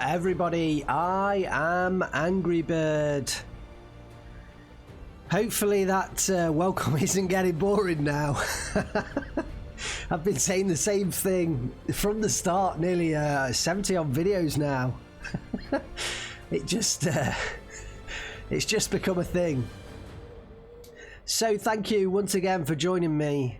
everybody, I am Angry Bird. Hopefully that welcome isn't getting boring now. I've been saying the same thing from the start, nearly 70 odd videos now. It's just become a thing. So thank you once again for joining me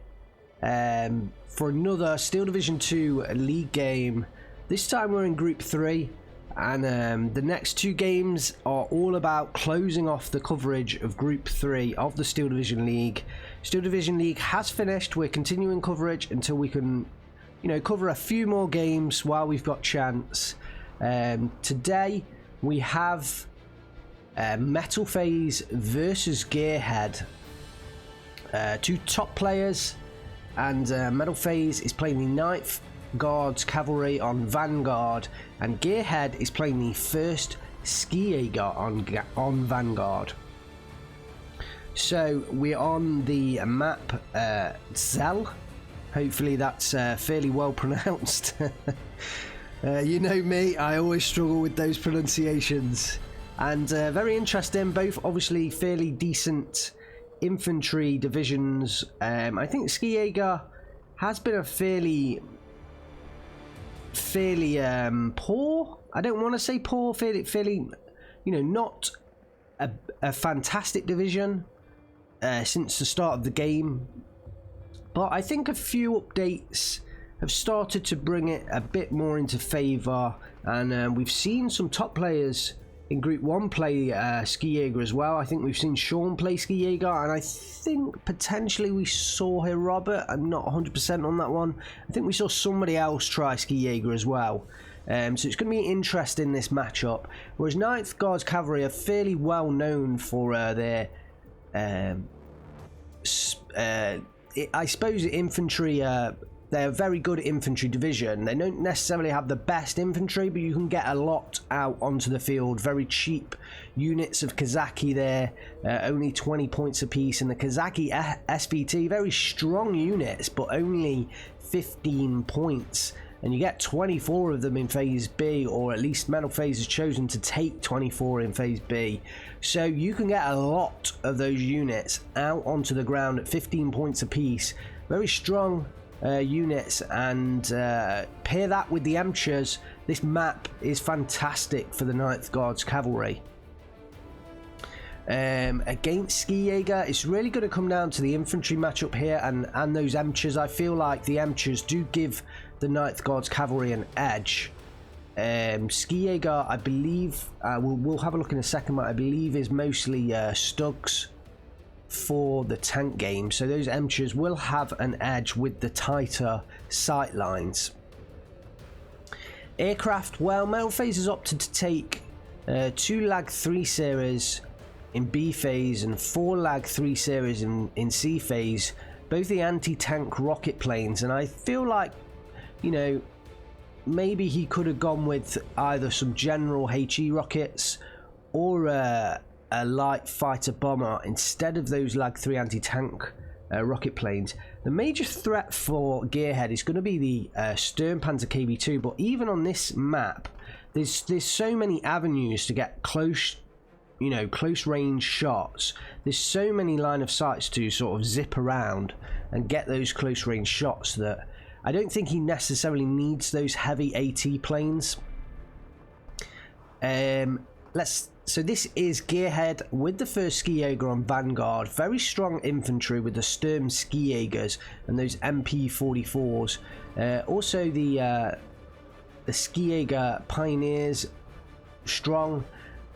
for another Steel Division 2 League game. This time we're in Group 3, and the next two games are all about closing off the coverage of Group 3 of the Steel Division League. Steel Division League has finished. We're continuing coverage until we can, cover a few more games while we've got chance. Today we have Metalphase versus Gearhead. Two top players, and Metalphase is playing the 9th Guards Cavalry on Vanguard, and Gearhead is playing the 1st Skierjäger on Vanguard. So we're on the map Zell. Hopefully that's fairly well pronounced. You know me, I always struggle with those pronunciations. And very interesting, both obviously fairly decent infantry divisions. I think Skierjäger has been a fairly poor, I don't want to say poor, fairly not a fantastic division since the start of the game, but I think a few updates have started to bring it a bit more into favour, and we've seen some top players in Group 1 play Skierjäger as well. I think we've seen Sean play Skierjäger, and I think potentially we saw here Robert. I'm not 100% on that one. I think we saw somebody else try Skierjäger as well. So it's going to be interesting, this matchup. Whereas 9th Guards Cavalry are fairly well known for their, I suppose, infantry. They're a very good infantry division. They don't necessarily have the best infantry, but you can get a lot out onto the field. Very cheap units of Kazaki there, only 20 points apiece. And the Kazaki SVT, very strong units, but only 15 points. And you get 24 of them in Phase B, or at least Metalphase has chosen to take 24 in Phase B. So you can get a lot of those units out onto the ground at 15 points apiece. Very strong units, and pair that with the Emchers. This map is fantastic for the 9th Guards Cavalry. Against Skierjäger, it's really going to come down to the infantry matchup here, and those Emchers. I feel like the Emchers do give the 9th Guards Cavalry an edge. Skierjäger, I believe, we'll have a look in a second, but I believe is mostly Stugs for the tank game, so those Emchers will have an edge with the tighter sight lines. Aircraft, well, Metalphase has opted to take 2 Lag 3 series in B phase and 4 Lag 3 series in C phase, both the anti-tank rocket planes, and I feel like, maybe he could have gone with either some general HE rockets or a light fighter bomber instead of those Lag 3 anti-tank rocket planes. The major threat for Gearhead is going to be the Sturmpanzer KB2, but even on this map, there's so many avenues to get close range shots. There's so many line of sights to sort of zip around and get those close range shots that I don't think he necessarily needs those heavy AT planes. So this is Gearhead with the 1st Skierjäger on Vanguard. Very strong infantry with the Sturm Skierjägers and those MP44s. Also the Skierjäger Pioneers, strong.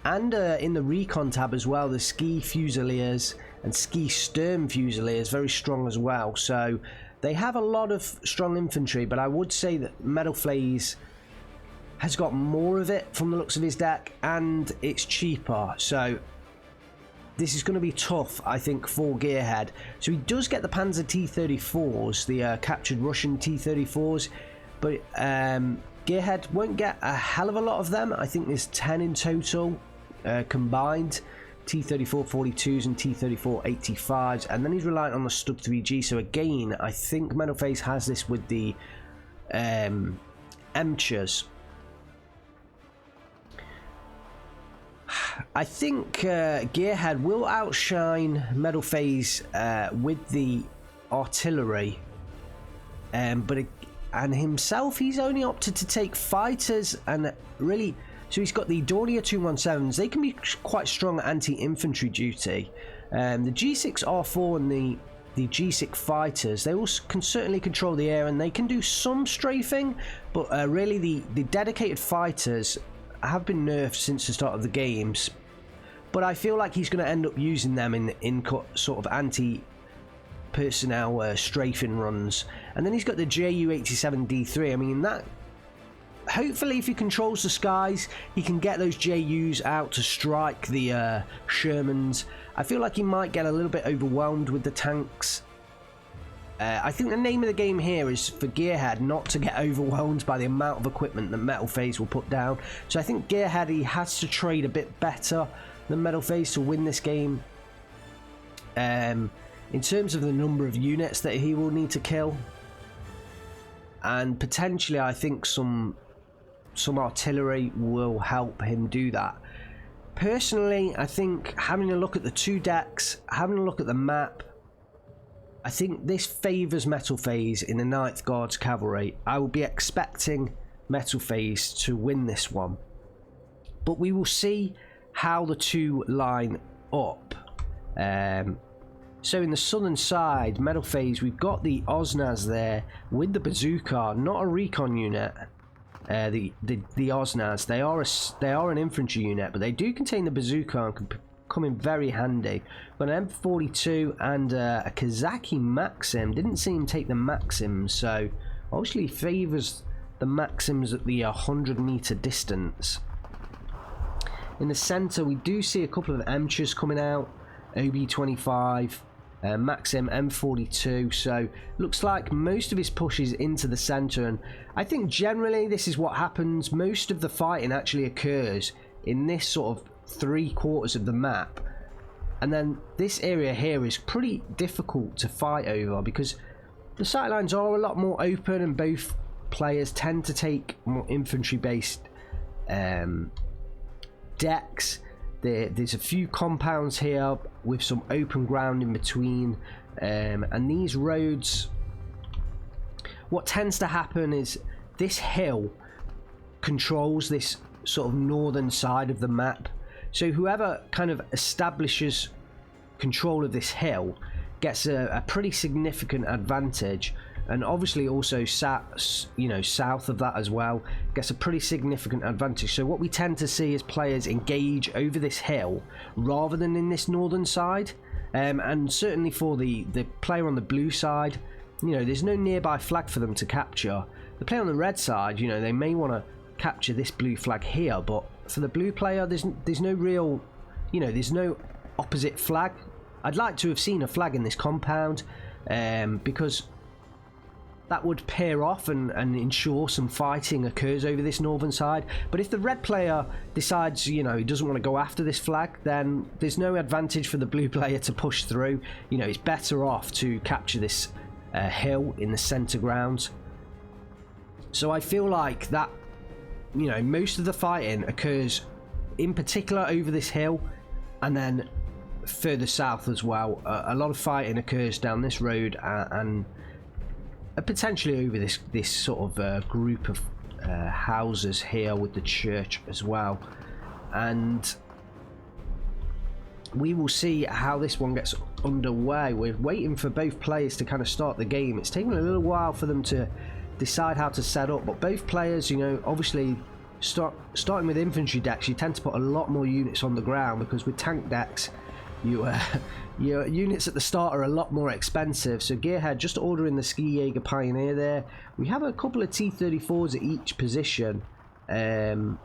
And in the recon tab as well, the Ski Fusiliers and Ski Sturm Fusiliers, very strong as well. So they have a lot of strong infantry, but I would say that Metalphase has got more of it from the looks of his deck, and it's cheaper, so this is going to be tough, I think, for Gearhead. So he does get the Panzer T-34s, the captured Russian T-34s, but Gearhead won't get a hell of a lot of them. I think there's 10 in total combined, T-34-42s and T-34-85s, and then he's reliant on the Stug 3G. So again, I think Metalphase has this with the Emchers. I think Gearhead will outshine Metalphase with the artillery, and himself, he's only opted to take fighters, and really, so he's got the Dornier 217s. They can be quite strong anti-infantry duty. The G6R4 and the G6 fighters, they also can certainly control the air, and they can do some strafing, but really the dedicated fighters have been nerfed since the start of the games. But I feel like he's going to end up using them in sort of anti-personnel strafing runs. And then he's got the JU87D3. I mean, that hopefully, if he controls the skies, he can get those JUs out to strike the Shermans. I feel like he might get a little bit overwhelmed with the tanks. I think the name of the game here is for Gearhead not to get overwhelmed by the amount of equipment that Metalphase will put down. So I think Gearhead, he has to trade a bit better than Metalphase to win this game. In terms of the number of units that he will need to kill, and potentially I think some artillery will help him do that. Personally, I think having a look at the 2 decks, having a look at the map, I think this favours Metalphase in the 9th Guards Cavalry. I will be expecting Metalphase to win this one, but we will see how the two line up. So in the southern side, Metalphase, we've got the Osnaz there with the bazooka, not a recon unit. The Osnaz, they are an infantry unit, but they do contain the bazooka and can come in very handy. But an M42 and a Kazaki Maxim. Didn't see him take the Maxims, so obviously favours the Maxims at the 100-meter distance. In the centre, we do see a couple of Emchas coming out, OB25. Maxim M42, so looks like most of his push is into the centre, and I think generally this is what happens. Most of the fighting actually occurs in this sort of 3/4 of the map, and then this area here is pretty difficult to fight over because the sightlines are a lot more open, and both players tend to take more infantry based decks. There's a few compounds here with some open ground in between, and these roads, what tends to happen is this hill controls this sort of northern side of the map, so whoever kind of establishes control of this hill gets a pretty significant advantage, and obviously also south of that as well gets a pretty significant advantage. So what we tend to see is players engage over this hill rather than in this northern side, and certainly for the player on the blue side, there's no nearby flag for them to capture. The player on the red side, they may want to capture this blue flag here, but for the blue player, there's no real, there's no opposite flag. I'd like to have seen a flag in this compound, because that would pair off and ensure some fighting occurs over this northern side. But if the red player decides, he doesn't want to go after this flag, then there's no advantage for the blue player to push through. It's better off to capture this hill in the centre ground. So I feel like that, most of the fighting occurs in particular over this hill, and then further south as well. A lot of fighting occurs down this road and potentially over this sort of group of houses here with the church as well. And we will see how this one gets underway. We're waiting for both players to kind of start the game. It's taken a little while for them to decide how to set up, but both players, obviously starting with infantry decks, you tend to put a lot more units on the ground, because with tank decks, your units at the start are a lot more expensive. So Gearhead just ordering the Ski Jaeger Pioneer there. We have a couple of T-34s at each position. The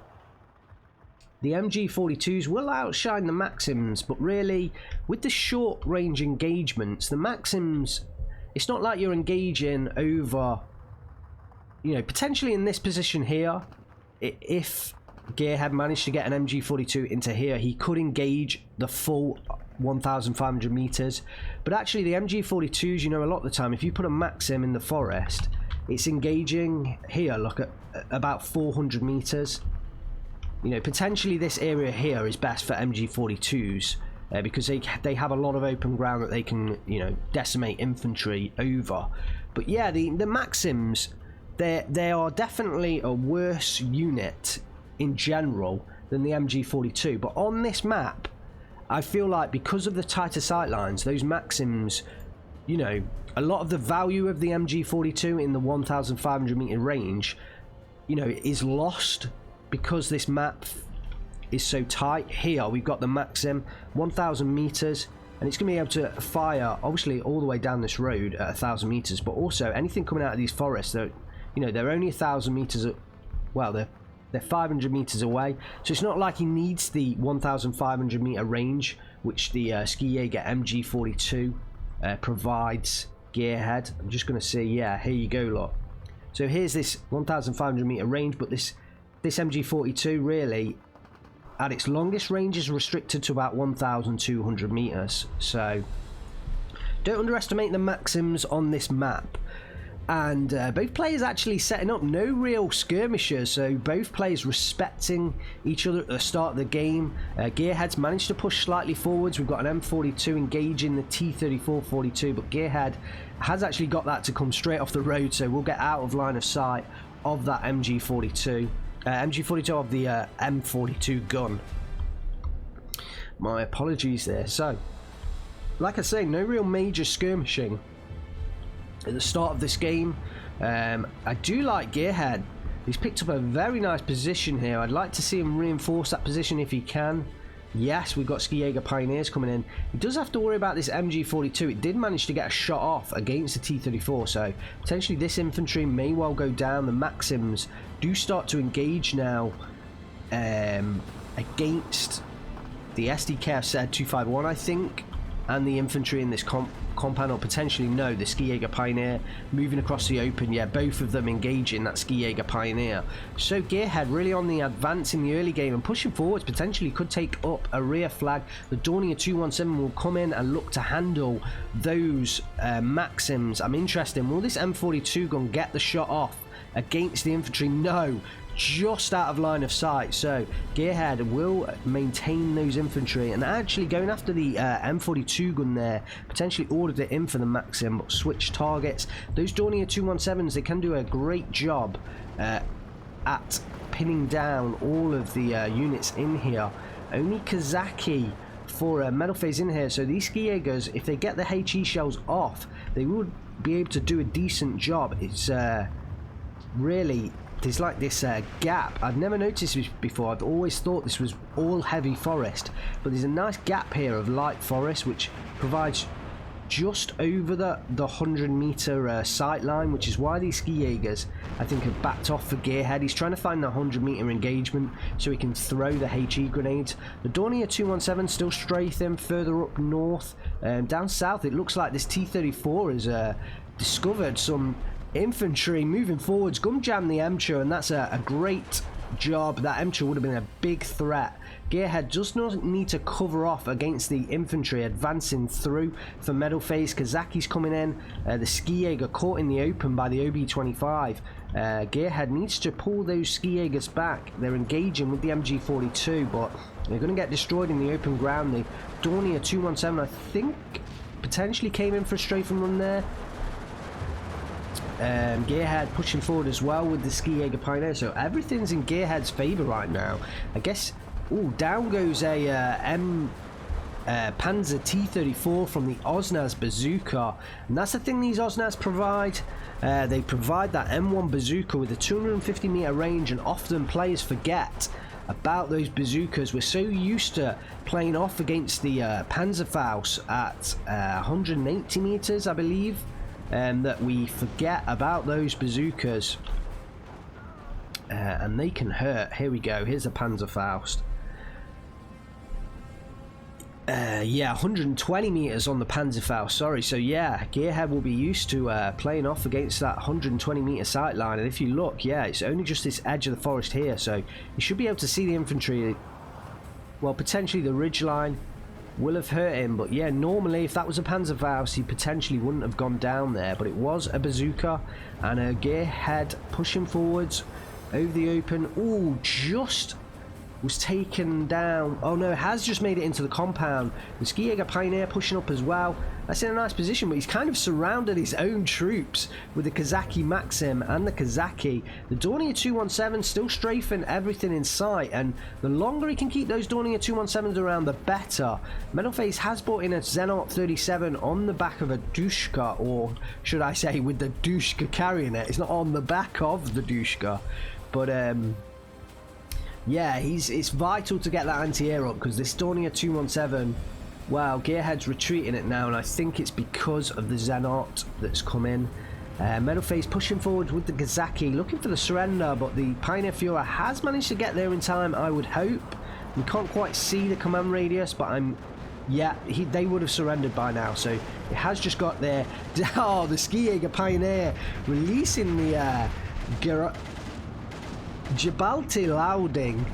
MG42s will outshine the Maxims, but really with the short range engagements, the Maxims, it's not like you're engaging over, potentially in this position here. If Gearhead managed to get an MG42 into here, he could engage the full 1,500 meters. But actually the MG42s, a lot of the time, if you put a Maxim in the forest, it's engaging here, look at about 400 meters. You know, potentially this area here is best for MG42s because they have a lot of open ground that they can, you know, decimate infantry over. But yeah, the Maxims, they are definitely a worse unit in general than the MG42. But on this map, I feel like because of the tighter sight lines, those Maxims, you know, a lot of the value of the MG42 in the 1,500 meter range, you know, is lost because this map is so tight. Here we've got the Maxim 1,000 meters, and it's going to be able to fire obviously all the way down this road at 1,000 meters, but also anything coming out of these forests that, you know, they're only 1,000 meters, well, they're 500 meters away, so it's not like he needs the 1,500 meter range which the Ski-Jaeger MG42 provides Gearhead. I'm just going to see, yeah, here you go, look. So here's this 1,500 meter range, but this MG42 really, at its longest range, is restricted to about 1,200 meters. So don't underestimate the Maxims on this map. And both players actually setting up no real skirmishes, so both players respecting each other at the start of the game. Gearhead's managed to push slightly forwards. We've got an M42 engaging the T-34-42, but Gearhead has actually got that to come straight off the road, so we'll get out of line of sight of that MG42. MG42 of the M42 gun. My apologies there. So, like I say, no real major skirmishing at the start of this game. I do like Gearhead. He's picked up a very nice position here. I'd like to see him reinforce that position if he can. Yes, we've got Ski-Jaeger Pioneers coming in. He does have to worry about this MG42. It did manage to get a shot off against the T-34, so potentially this infantry may well go down. The Maxims do start to engage now against the SDKF 251, I think, and the infantry in this compound, or potentially no, the Ski-Jaeger Pioneer moving across the open. Yeah, both of them engaging that Ski-Jaeger Pioneer. So Gearhead really on the advance in the early game and pushing forwards, potentially could take up a rear flag. The Dornier 217 will come in and look to handle those Maxims. I'm interested in, will this M42 gun get the shot off against the infantry? No, just out of line of sight. So Gearhead will maintain those infantry, and actually going after the M42 gun there, potentially ordered it in for the Maxim, but switch targets. Those Dornier 217s, they can do a great job at pinning down all of the units in here. Only Kazaki for Metalphase in here, so these Ski-Jaegers, if they get the HE shells off, they will be able to do a decent job. It's really, there's like this gap. I've never noticed this before. I've always thought this was all heavy forest, but there's a nice gap here of light forest which provides just over the 100 meter sight line, which is why these Ski-Jaegers, I think, have backed off for Gearhead. He's trying to find the 100 meter engagement so he can throw the HE grenades. The Dornier 217 still strafing further up north. Down south it looks like this T-34 has discovered some infantry moving forwards, gun jam the Emcher, and that's a great job. That Emcher would have been a big threat. Gearhead does not need to cover off against the infantry advancing through for Metalphase. Kazaki's coming in, the Ski-Jaeger caught in the open by the OB25. Gearhead needs to pull those Ski-Jaegers back. They're engaging with the MG42, but they're going to get destroyed in the open ground. The Dornier 217, I think, potentially came in for a strafing run there. Gearhead pushing forward as well with the Ski-Jaeger Pioneer, so everything's in Gearhead's favour right now. I guess, down goes a Panzer T-34 from the Osnaz bazooka, and that's the thing these Osnaz provide. They provide that M1 bazooka with a 250 meter range, and often players forget about those bazookas. We're so used to playing off against the Panzerfaust at 180 meters, I believe, that we forget about those bazookas, and they can hurt. Here we go, here's a Panzerfaust. Yeah, 120 meters on the Panzerfaust, sorry. So yeah, Gearhead will be used to playing off against that 120 meter sight line, and if you look, yeah, it's only just this edge of the forest here, so you should be able to see the infantry. Well, potentially the ridge line will have hurt him, but yeah, normally if that was a Panzerfaust he potentially wouldn't have gone down there, but it was a bazooka. And a Gearhead pushing forwards over the open. Just was taken down. Oh no, has just made it into the compound. The Ski Pioneer pushing up as well. That's in a nice position, but he's kind of surrounded his own troops with the Kazaki Maxim and the Kazaki. The Dornier 217 still strafing everything in sight, and the longer he can keep those Dornier 217s around, the better. Metalphase has brought in a Xenart 37 on the back of a Dushka, or should I say with the Dushka carrying it. It's not on the back of the Dushka, but yeah, it's vital to get that anti-air up, because this Dornier 217, well, Gearhead's retreating it now, and I think it's because of the Xenart that's come in. Metalphase pushing forward with the Gazaki, looking for the surrender, but the Pioneer Führer has managed to get there in time, I would hope. We can't quite see the command radius, but yeah, they would have surrendered by now, so it has just got there. Oh, the Skijager Pioneer releasing the Gibalti Louding.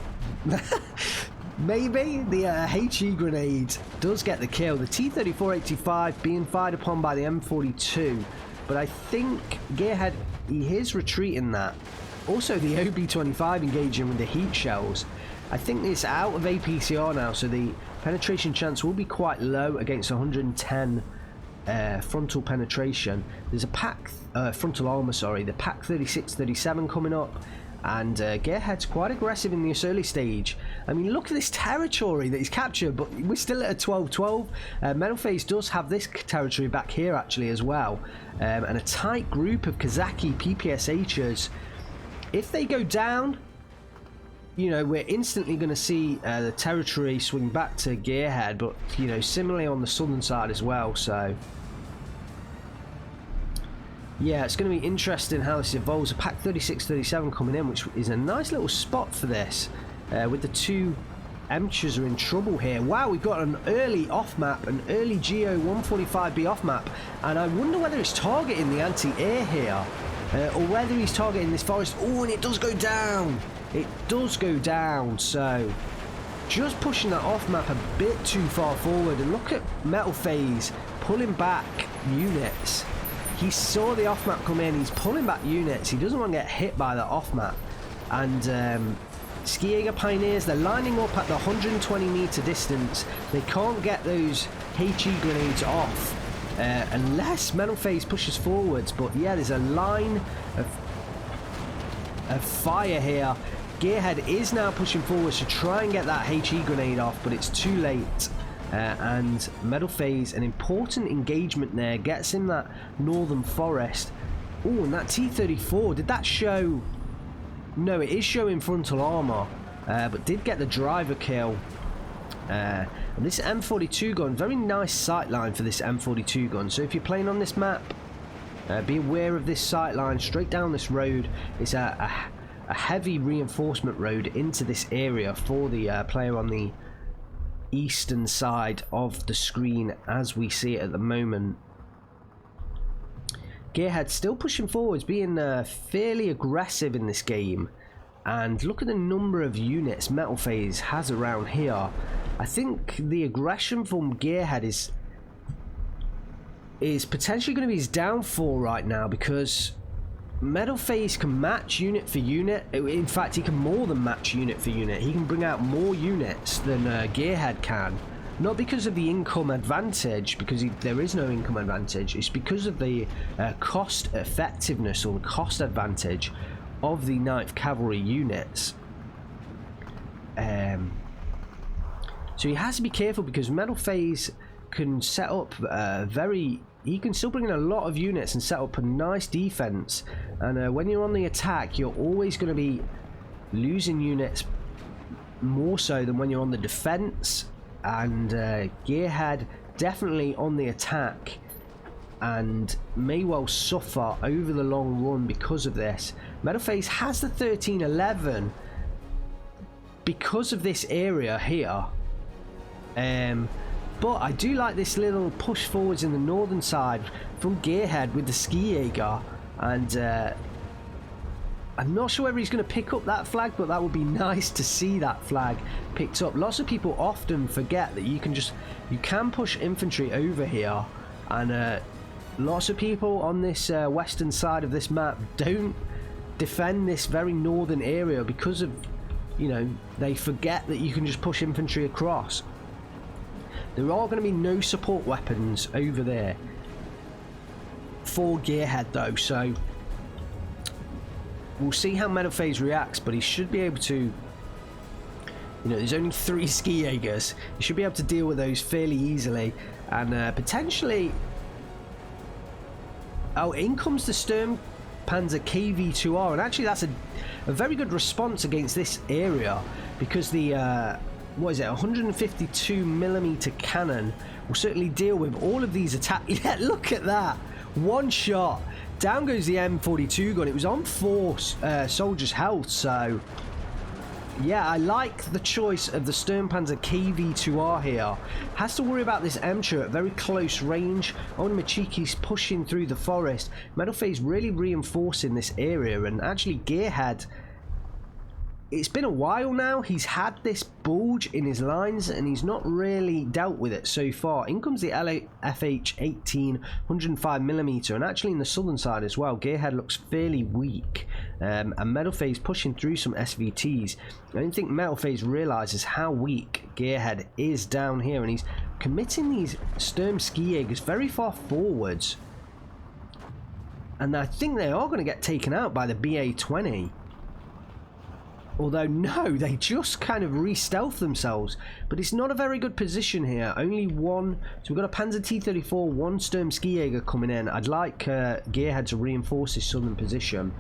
Maybe the HE grenade does get the kill. The T-34-85 being fired upon by the M42, but I think Gearhead, he is retreating that. Also the OB-25 engaging with the heat shells. I think it's out of APCR now, so the penetration chance will be quite low against 110 frontal penetration. There's a pack frontal armor, sorry, the pack 36-37 coming up. And Gearhead's quite aggressive in this early stage. I mean, look at this territory that he's captured, but we're still at a 12-12. Metalphase does have this territory back here actually as well. And a tight group of Kazaki PPSHers. If they go down, you know, we're instantly going to see the territory swing back to Gearhead, but, you know, similarly on the southern side as well, so... yeah, it's going to be interesting how this evolves. A pack 36-37 coming in, which is a nice little spot for this. With the two Emchers are in trouble here. Wow, we've got an early off-map, an early Geo 145B off-map. And I wonder whether it's targeting the anti-air here. Or whether he's targeting this forest. Oh, and it does go down. It does go down, so... just pushing that off-map a bit too far forward. And look at Metalphase pulling back units. He saw the off-map come in, he's pulling back units, he doesn't want to get hit by that off-map. And Skijager Pioneers, they're lining up at the 120 meter distance. They can't get those HE grenades off unless Metalphase pushes forwards. But yeah, there's a line of fire here. Gearhead is now pushing forwards to try and get that HE grenade off, but it's too late. And Metalphase, an important engagement there, gets in that northern forest. Oh, and that T-34, did that show? No, it is showing frontal armor, but did get the driver kill. And this M42 gun, very nice sight line for this M42 gun. So if you're playing on this map, be aware of this sight line straight down this road. It's a heavy reinforcement road into this area for the player on the eastern side of the screen as we see it at the moment. Gearhead still pushing forwards, being fairly aggressive in this game, and look at the number of units Metalphase has around here. I think the aggression from Gearhead is potentially going to be his downfall right now, because Metalphase can match unit for unit. In fact, he can more than match unit for unit. He can bring out more units than Gearhead can. Not because of the income advantage, because there is no income advantage. It's because of the cost effectiveness or the cost advantage of the 9th Cavalry units. So he has to be careful, because Metalphase can set up he can still bring in a lot of units and set up a nice defense, and when you're on the attack, you're always going to be losing units more so than when you're on the defense. And Gearhead definitely on the attack and may well suffer over the long run because of this. Metalphase has the 1311 because of this area here. But I do like this little push forwards in the northern side from Gearhead with the Skijager, and I'm not sure whether he's going to pick up that flag, but that would be nice to see that flag picked up. Lots of people often forget that you can push infantry over here, and lots of people on this western side of this map don't defend this very northern area because of you know, they forget that you can just push infantry across. There are going to be no support weapons over there for Gearhead though, so we'll see how Metalphase reacts, but he should be able to, you know, there's only 3 ski Jaegers. He should be able to deal with those fairly easily, and potentially... Oh, in comes the Sturm Panzer KV-2R, and actually that's a very good response against this area, because the what is it, 152mm cannon will certainly deal with all of these attacks. Yeah, look at that, one shot down goes the M42 gun. It was on 4 soldiers' health, so yeah, I like the choice of the Sturmpanzer KV-2R here. Has to worry about this Emcher at very close range. Onamachiki's pushing through the forest. Metalphase really reinforcing this area, and actually Gearhead, it's been a while now. He's had this bulge in his lines and he's not really dealt with it so far. In comes the LFH-18 105mm, and actually in the southern side as well, Gearhead looks fairly weak, and Metalphase pushing through some SVTs. I don't think Metalphase realises how weak Gearhead is down here, and he's committing these Sturm Ski Jaegers very far forwards, and I think they are going to get taken out by the BA-20. Although, no, they just kind of re-stealth themselves. But it's not a very good position here. Only one. So we've got a Panzer T-34, 1 Sturm Ski Jaeger coming in. I'd like Gearhead to reinforce his southern position.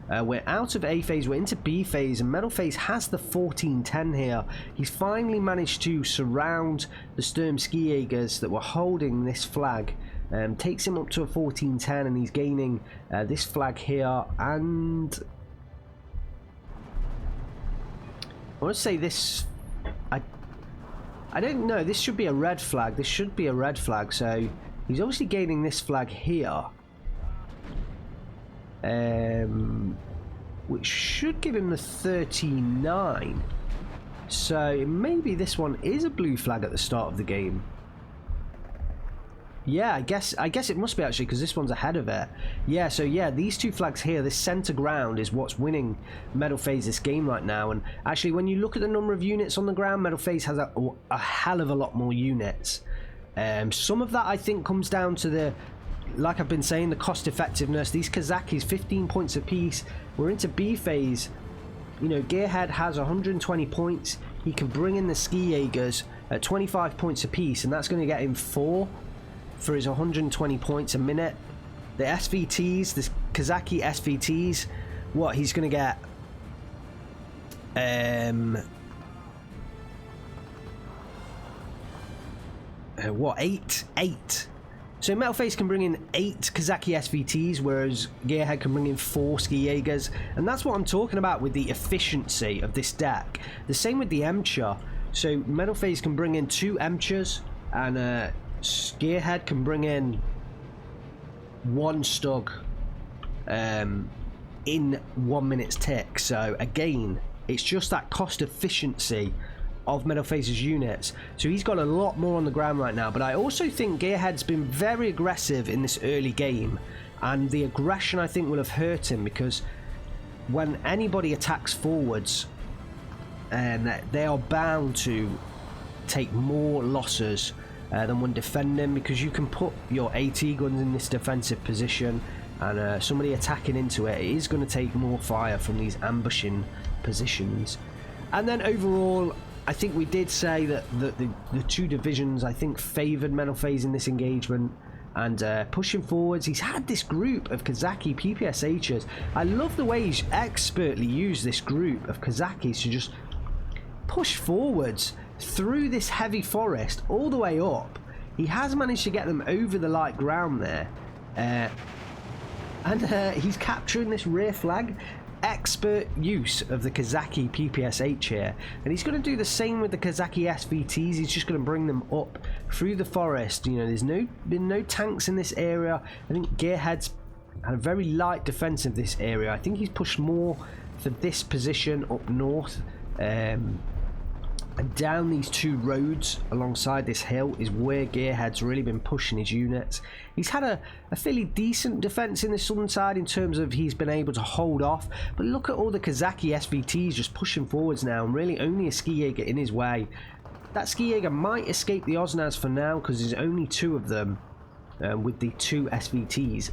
We're out of A phase, we're into B phase, and Metalphase has the 1410 here. He's finally managed to surround the Sturm Ski Jaegers that were holding this flag. Takes him up to a 1410, and he's gaining this flag here, and... I want to say this, I don't know, this should be a red flag. This should be a red flag, so he's obviously gaining this flag here, which should give him the 39. So maybe this one is a blue flag at the start of the game. Yeah, I guess it must be actually, because this one's ahead of it. Yeah, so yeah, these 2 flags here, this centre ground is what's winning Metalphase this game right now. And actually, when you look at the number of units on the ground, Metalphase has a hell of a lot more units. Some of that I think comes down to the, like I've been saying, the cost effectiveness. These Kazakis, 15 points apiece. We're into B phase. You know, Gearhead has 120 points. He can bring in the Ski Jaegers at 25 points apiece, and that's going to get him 4 for his 120 points a minute. The SVTs, the Kazaki SVTs, what, he's going to get what, 8? So Metalphase can bring in 8 Kazaki SVTs, whereas Gearhead can bring in 4 Ski Jaegers, and that's what I'm talking about with the efficiency of this deck. The same with the Emcher. So Metalphase can bring in 2 Emchers, and Gearhead can bring in 1 Stug in 1 minute's tick. So again, it's just that cost efficiency of Metalphase's units. So he's got a lot more on the ground right now, but I also think Gearhead's been very aggressive in this early game, and the aggression I think will have hurt him, because when anybody attacks forwards, they are bound to take more losses than when defending, because you can put your AT guns in this defensive position, and somebody attacking into it is going to take more fire from these ambushing positions. And then overall, I think we did say that the 2 divisions, I think, favoured Metalphase in this engagement, and pushing forwards, he's had this group of Kazaki PPSHers. I love the way he's expertly used this group of Kazakis to just push forwards through this heavy forest all the way up. He has managed to get them over the light ground there, and he's capturing this rear flag. Expert use of the Kazaki PPSH here, and he's going to do the same with the Kazaki SVTs. He's just going to bring them up through the forest. You know, there's been no tanks in this area. I think Gearhead's had a very light defense of this area. I think he's pushed more for this position up north. And down these two roads alongside this hill is where Gearhead's really been pushing his units. He's had a fairly decent defense in the southern side in terms of he's been able to hold off. But look at all the Kazaki SVTs just pushing forwards now, and really only a Ski Jäger in his way. That Ski Jäger might escape the Osnaz for now because there's only two of them with the two SVTs.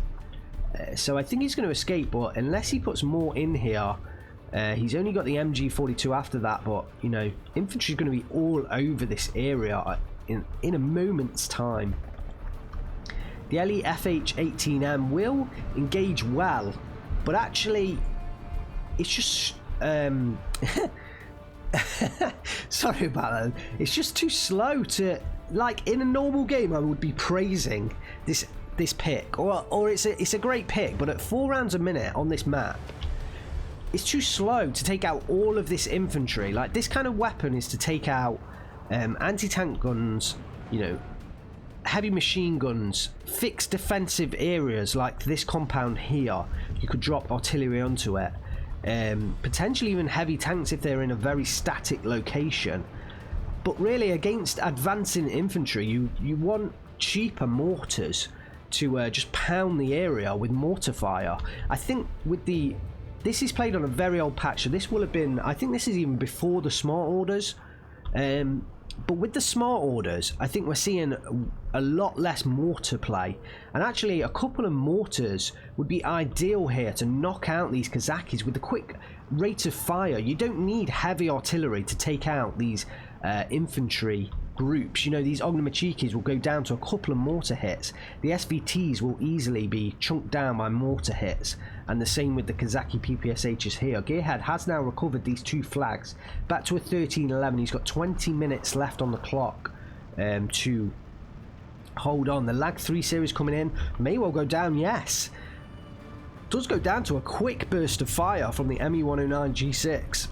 So I think he's going to escape, but unless he puts more in here... he's only got the MG42 after that, but you know, infantry is going to be all over this area in a moment's time. The LE FH-18M will engage well, but actually it's just sorry about that, it's just too slow to, like, in a normal game I would be praising this pick, or it's a great pick, but at 4 rounds a minute on this map it's too slow to take out all of this infantry. Like, this kind of weapon is to take out anti-tank guns, you know, heavy machine guns, fixed defensive areas like this compound here. You could drop artillery onto it, potentially even heavy tanks if they're in a very static location. But really, against advancing infantry, you want cheaper mortars to just pound the area with mortar fire. I think with the... This is played on a very old patch, so this will have been... I think this is even before the smart orders. But with the smart orders, I think we're seeing a lot less mortar play. And actually, a couple of mortars would be ideal here to knock out these Kazakis with a quick rate of fire. You don't need heavy artillery to take out these infantry groups. You know, these Ognamachikis will go down to a couple of mortar hits. The SVTs will easily be chunked down by mortar hits, and the same with the Kazaki PPSHs here. Gearhead has now recovered these two flags back to a 13-11. He's got 20 minutes left on the clock to hold on. The Lag 3 series coming in may well go down. Yes, does go down to a quick burst of fire from the ME-109 G6.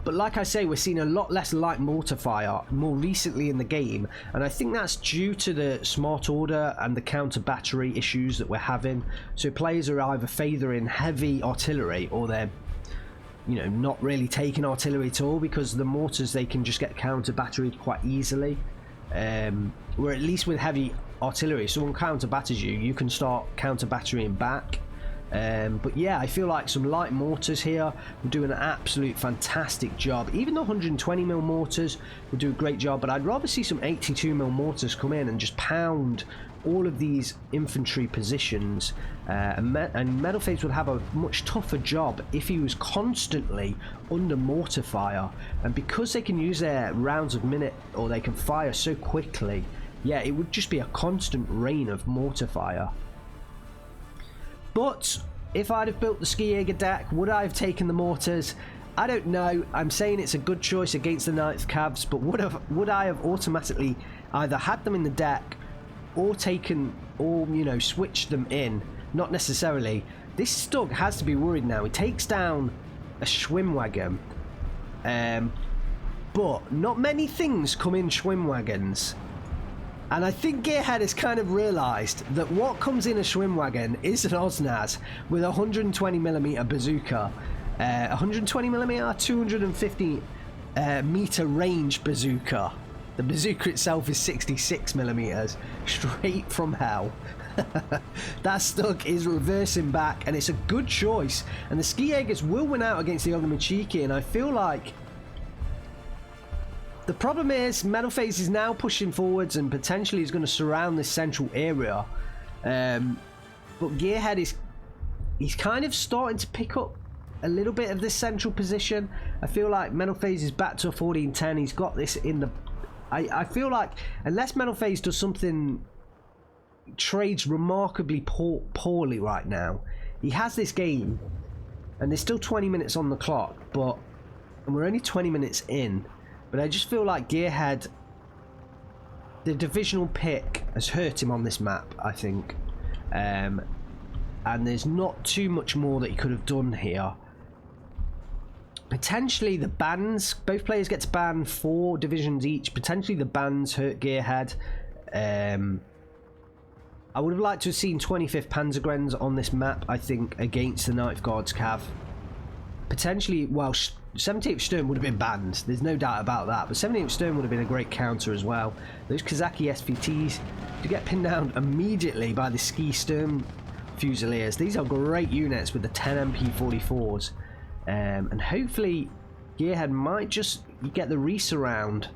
But like I say, we're seeing a lot less light mortar fire more recently in the game, and I think that's due to the smart order and the counter battery issues that we're having. So players are either favouring heavy artillery, or they're, you know, not really taking artillery at all, because the mortars, they can just get counter batteried quite easily. Or at least with heavy artillery, if someone counter batters you, you can start counter batterying back. But yeah, I feel like some light mortars here will do an absolute fantastic job. Even the 120mm mortars will do a great job, but I'd rather see some 82mm mortars come in and just pound all of these infantry positions. And Metalphase would have a much tougher job if he was constantly under mortar fire. And because they can use their rounds of minute, or they can fire so quickly, yeah, it would just be a constant rain of mortar fire. But if I'd have built the Ski Jäger deck, would I have taken the mortars? I don't know. I'm saying it's a good choice against the 9th Cavs, but would I have automatically either had them in the deck or taken, or, you know, switched them in? Not necessarily. This Stug has to be worried now. He takes down a Schwimmwagen, but not many things come in Schwimmwagons. And I think Gearhead has kind of realised that what comes in a Schwimmwagen is an Osnaz with a 120mm bazooka, 120mm, 250 meter range bazooka. The bazooka itself is 66mm, straight from hell. That Stug is reversing back, and it's a good choice. And the Ski Jägers will win out against the Ognamachiki, and I feel like the problem is Metalphase is now pushing forwards and potentially is going to surround this central area. But Gearhead he's kind of starting to pick up a little bit of this central position. I feel like Metalphase is back to a 14-10. He's got this in the... I feel like unless Metalphase does something, trades remarkably poorly right now, he has this game, and there's still 20 minutes on the clock, and we're only 20 minutes in. But I just feel like Gearhead, the divisional pick has hurt him on this map, I think. And there's not too much more that he could have done here. Potentially the bans, both players get to ban 4 divisions each. Potentially the bans hurt Gearhead. I would have liked to have seen 25th Panzergrens on this map, I think, against the 9th Guards Cav. potentially, well, 78th Sturm would have been banned. There's no doubt about that. But 78th Sturm would have been a great counter as well. Those Kazaki SVTs to get pinned down immediately by the Ski Sturm Fusiliers. These are great units with the 10 MP44s. And hopefully Gearhead might just get the resurround.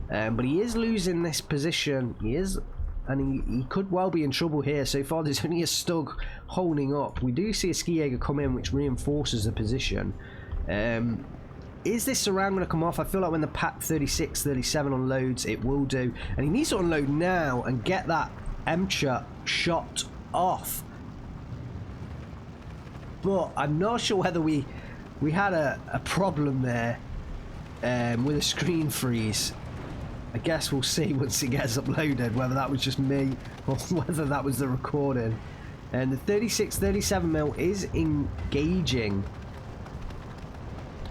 But he is losing this position. He is, and he could well be in trouble here. So far there's only a Stug holding up. We do see a Ski Jäger come in, which reinforces the position. Is this surround going to come off? I feel like when the Pak 36, 37 unloads, it will do. And he needs to unload now and get that Emcher shot off. But I'm not sure whether we had a problem there with a screen freeze. I guess we'll see once it gets uploaded whether that was just me or whether that was the recording. And the 36, 37mm is engaging.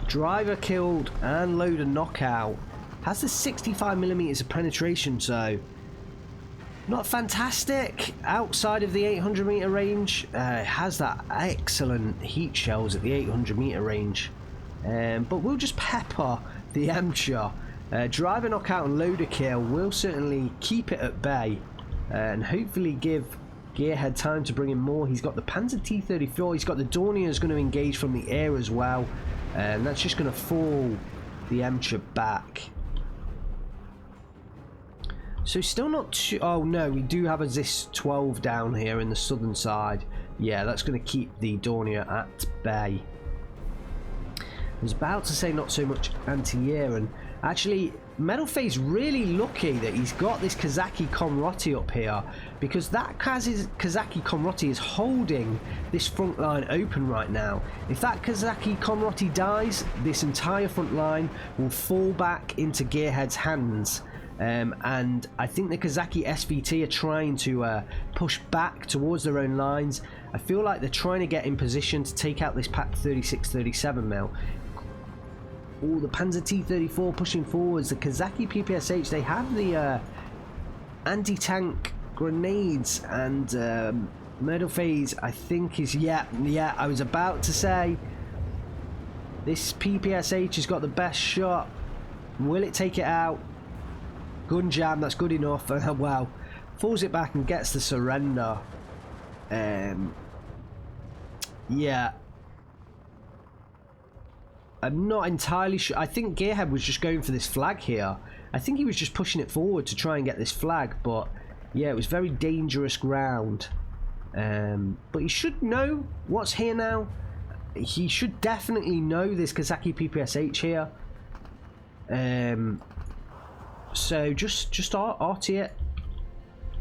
Driver killed and loader knockout. Has the 65mm of penetration, so not fantastic outside of the 800-meter range. It has that excellent heat shells at the 800-meter range. But we'll just pepper the Emcher. Driver knockout and loader kill will certainly keep it at bay and hopefully give Gearhead time to bring in more. He's got the Panzer T-34, he's got the Dornier is going to engage from the air as well, and that's just going to fall the Emcher back. So still not too... Oh no, we do have a ZIS-12 down here in the southern side. Yeah, that's going to keep the Dornier at bay. I was about to say not so much anti-air, and actually Metalphase really lucky that he's got this Kazaki Komroti up here, because that Kazaki Komroti is holding this front line open right now. If that Kazaki Komroti dies, this entire front line will fall back into Gearhead's hands. And I think the Kazaki SVT are trying to push back towards their own lines. I feel like they're trying to get in position to take out this Pak 36, 37mm. Oh, the Panzer T-34 pushing forwards. The Kazaki PPSH, they have the anti-tank grenades, and Metalphase, I think, is... Yeah, I was about to say, this PPSH has got the best shot. Will it take it out? Gun jam, that's good enough. Well, falls it back and gets the surrender. Yeah. I'm not entirely sure. I think Gearhead was just going for this flag here. I think he was just pushing it forward to try and get this flag, but yeah, it was very dangerous ground. But he should know what's here now. He should definitely know this Kazaki PPSH here. So just arty it.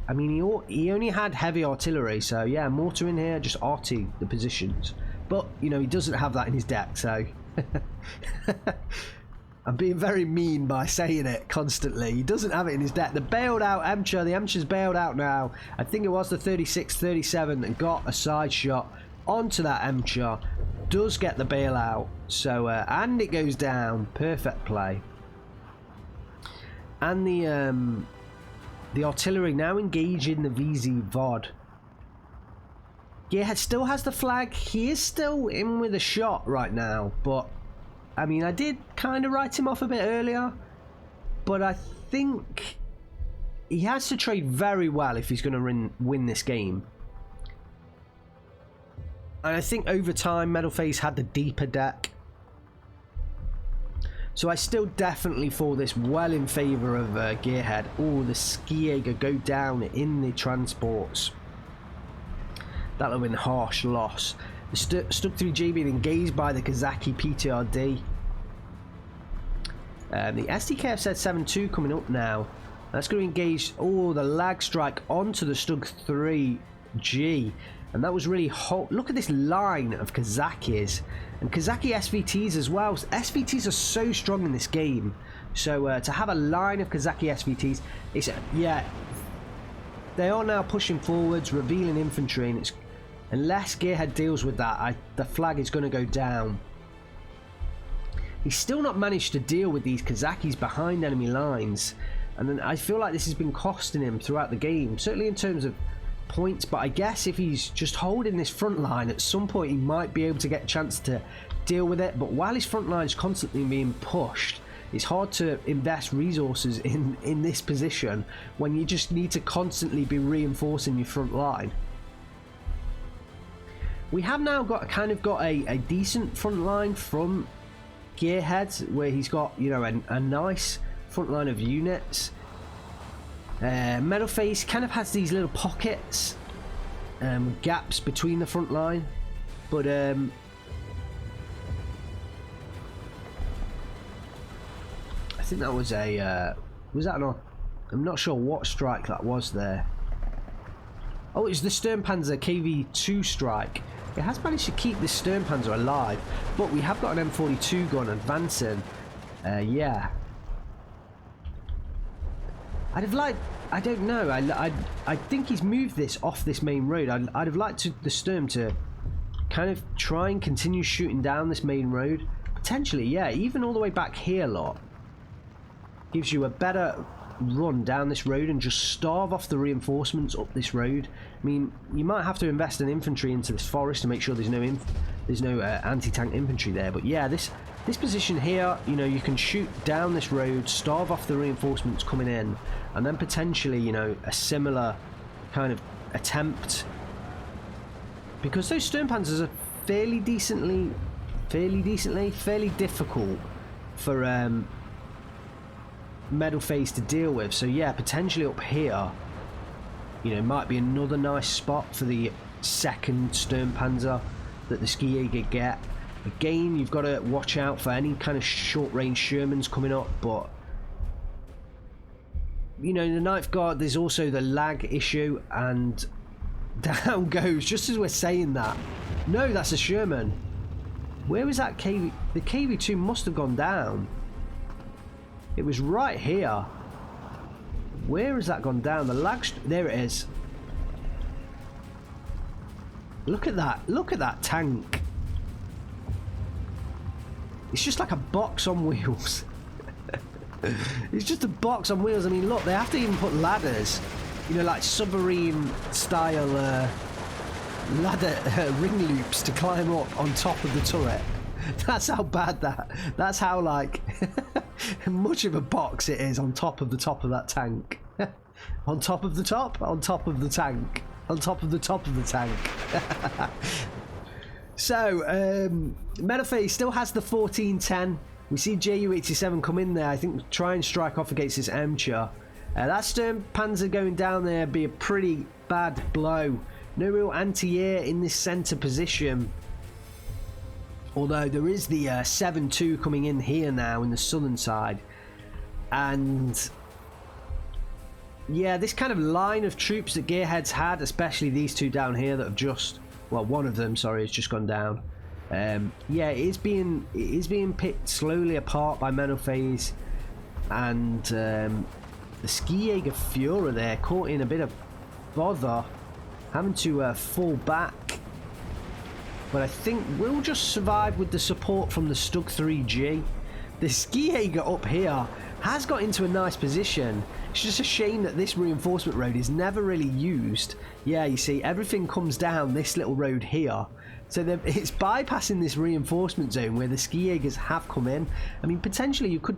I mean, he only had heavy artillery, so yeah, mortar in here, just arty the positions. But you know, he doesn't have that in his deck, so I'm being very mean by saying it constantly. He doesn't have it in his deck. The bailed out Emcher, the Emcher's bailed out now. I think it was the 36, 37 that got a side shot onto that Emcher. Does get the bailout, so and it goes down. Perfect play. And the artillery now engaging the VZ VOD. Gearhead still has the flag. He is still in with a shot right now, but I mean, I did kind of write him off a bit earlier, but I think he has to trade very well if he's going to win this game. And I think over time Metalphase had the deeper deck. So I still definitely fall this well in favour of Gearhead. Oh, the Ski Jäger go down in the transports. That'll have been a harsh loss. The Stug 3G being engaged by the Kazaki PTRD. The SDKF said 7-2 coming up now. That's going to engage, oh, the lag strike onto the Stug 3G. And that was really hot. Look at this line of Kazakis. And Kazaki SVTs as well. SVTs are so strong in this game. So to have a line of Kazaki SVTs, it's, yeah, they are now pushing forwards, revealing infantry, and it's, unless Gearhead deals with that, the flag is going to go down. He's still not managed to deal with these Kazakis behind enemy lines, and then I feel like this has been costing him throughout the game, certainly in terms of points, but I guess if he's just holding this front line, at some point he might be able to get a chance to deal with it. But while his front line is constantly being pushed, it's hard to invest resources in this position when you just need to constantly be reinforcing your front line. We have now got a decent front line from Gearhead, where he's got, you know, a nice front line of units. Metalphase kind of has these little pockets, gaps between the front line, but I think that was I'm not sure what strike that was there. Oh, it's the Sturmpanzer KV-2 strike. It has managed to keep this Sturmpanzer alive, but we have got an M42 gun advancing. Yeah. I'd have liked, I don't know, I think he's moved this off this main road. I'd have liked the Sturm to kind of try and continue shooting down this main road. Potentially, yeah, even all the way back here, lot. Gives you a better run down this road and just starve off the reinforcements up this road. I mean, you might have to invest in infantry into this forest to make sure there's no anti-tank infantry there. But yeah, this position here, you know, you can shoot down this road, starve off the reinforcements coming in, and then potentially, you know, a similar kind of attempt, because those Sturmpanzers are fairly difficult for Metalphase to deal with. So yeah, potentially up here, you know, might be another nice spot for the second Sturmpanzer that the Skijäger get. Again, you've got to watch out for any kind of short-range Shermans coming up, but you know, the Ninth Guard, there's also the lag issue, and down goes, just as we're saying that. No, that's a Sherman. Where was that KV? The KV-2 must have gone down. It was right here. Where has that gone down? The lag... There it is. Look at that. Look at that tank. It's just like a box on wheels. It's just a box on wheels. I mean, look, they have to even put ladders. You know, like submarine style ladder ring loops to climb up on top of the turret. That's how bad that's how, like, much of a box it is on top of that tank. On top of the top, on top of the tank, on top of the top of the tank. So, Metalphase still has the 1410. We see Ju-87 come in there, I think, try and strike off against this Emcher. That Sturmpanzer going down there be a pretty bad blow. No real anti-air in this centre position. Although there is the 7-2 coming in here now in the southern side. And yeah, this kind of line of troops that Gearhead's had, especially these two down here that have just, well, one of them, sorry, has just gone down. Yeah, it is being picked slowly apart by Metalphase, and the Skijäger Führer there caught in a bit of bother, having to fall back. But I think we'll just survive with the support from the Stug 3G. The Skijäger up here has got into a nice position. It's just a shame that this reinforcement road is never really used. Yeah, you see, everything comes down this little road here. So it's bypassing this reinforcement zone where the Skijägers have come in. I mean, potentially you could,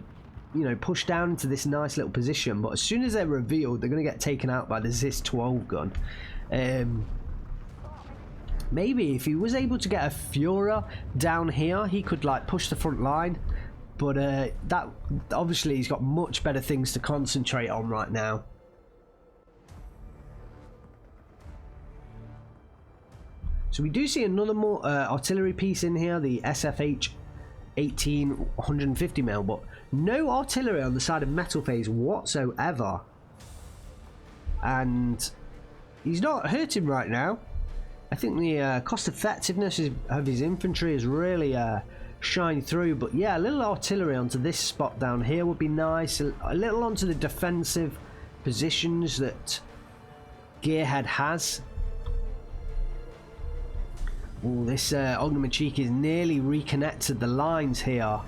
you know, push down into this nice little position, but as soon as they're revealed, they're going to get taken out by the Zis-12 gun. Maybe if he was able to get a Führer down here, he could, like, push the front line. But that obviously he's got much better things to concentrate on right now. So we do see another more artillery piece in here, the SFH 18 150mm, but no artillery on the side of Metalphase whatsoever. And he's not hurting right now. I think the cost effectiveness of his infantry has really shined through, but yeah, a little artillery onto this spot down here would be nice. A little onto the defensive positions that Gearhead has. Oh, this Ognamachik is nearly reconnected the lines here.